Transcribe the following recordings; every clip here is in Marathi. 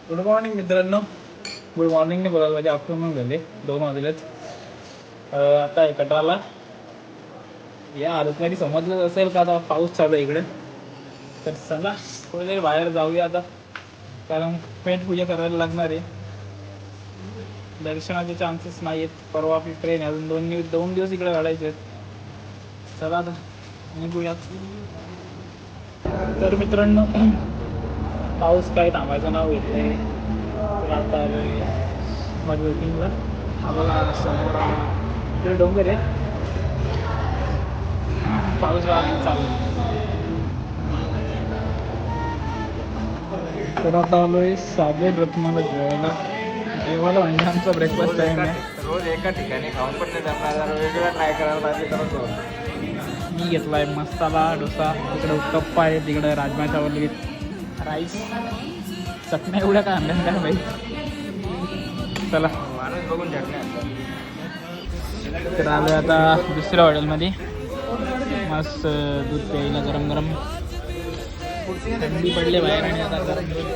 गुड मॉर्निंग मित्रांनो. गुड मॉर्निंग नाही बोलायला पाहिजे, आफ्टरनून झाले, 2 वाजलेत. आता आहे कटाला या आरतमध्ये समजलंच असेल का आता पाऊस चालू आहे इकडे. तर चला कुठेतरी बाहेर जाऊया आता, कारण पेट पूजा करायला लागणार आहे. दर्शनाचे चान्सेस नाही आहेत. परवा आपली ट्रेन आहे, अजून 2 दिवस इकडे काढायचे आहेत. चला आता निघूयात. तर मित्रांनो, पाऊस काय थांबायचं नाव घेत नाही. तर आता माझ्या वेटिंगला आम्हाला समोर इकडे डोंगर आहे, पाऊस चालू. तर आता आलोय साबेर रत्नाला जेवायला म्हणजे आमचा ब्रेकफास्ट टाइम आहे. रोज एका ठिकाणी खाऊन पण नाही जमणार, जरा वेगळं ट्राय करायला पाहिजे करत. मी घेतलाय मसाला डोसा, तिकडे उत्तप्पा आहे, तिकडे राजमा चावल, राईस, चटण्या एवढ्या काय आणल्या काय बाई. चला माणूस बघून झटणे. तर आलो आता दुसऱ्या हॉटेलमध्ये. मस्त दूध प्यायला गरम गरम, थंडी पडले बाहेर आणि आता गरम दूध.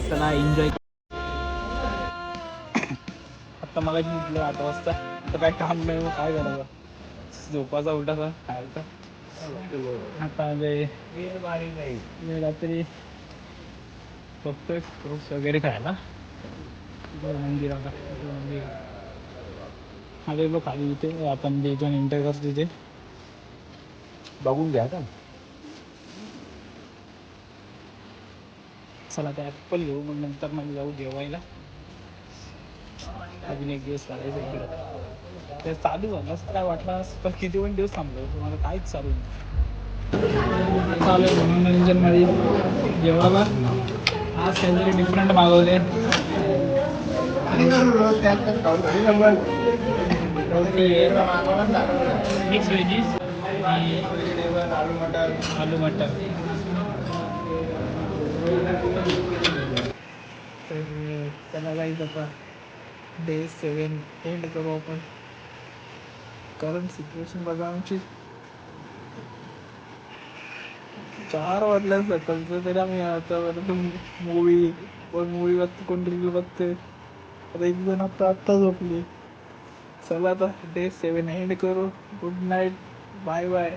चला एन्जॉय. आता मला उठलो 8 वाजता, तर काय काम नाही, मग काय करायचं, झोपाचा उठाचा खायचा. आता रात्री बघतोय फ्रुट्स वगैरे खायला मंदिराला. आलेलो खाली इथे, आपण जिथून एंटर करतो तिथे बघून घ्या का. चला ते ॲपल घेऊ, मग नंतर मग जाऊ जेवायला. अजून एक दिवस काढायचं इकडं. ते चालू झालं असं काय वाटलं, पण किती पण दिवस थांबलो तुम्हाला काहीच चालू नाही. चालू आहे मनोरंजनमध्ये जेवायला. आज काहीतरी डिफरंट मागवले. रोटी आहे, मिक्स व्हेजीस आणि आलू मटर. तर त्याला जायचं आता डे 7 एंड करू आपण. करंट सिच्युएशन बघा आमची. 4 वाजल्या सकाळचं, तरी आम्ही आतापर्यंत मूवी बघतो, कोण रिव्ह्यू बघते. आता एक जण आत्ता झोपली. चला आता डे 7 एंड करू. Good night, bye bye.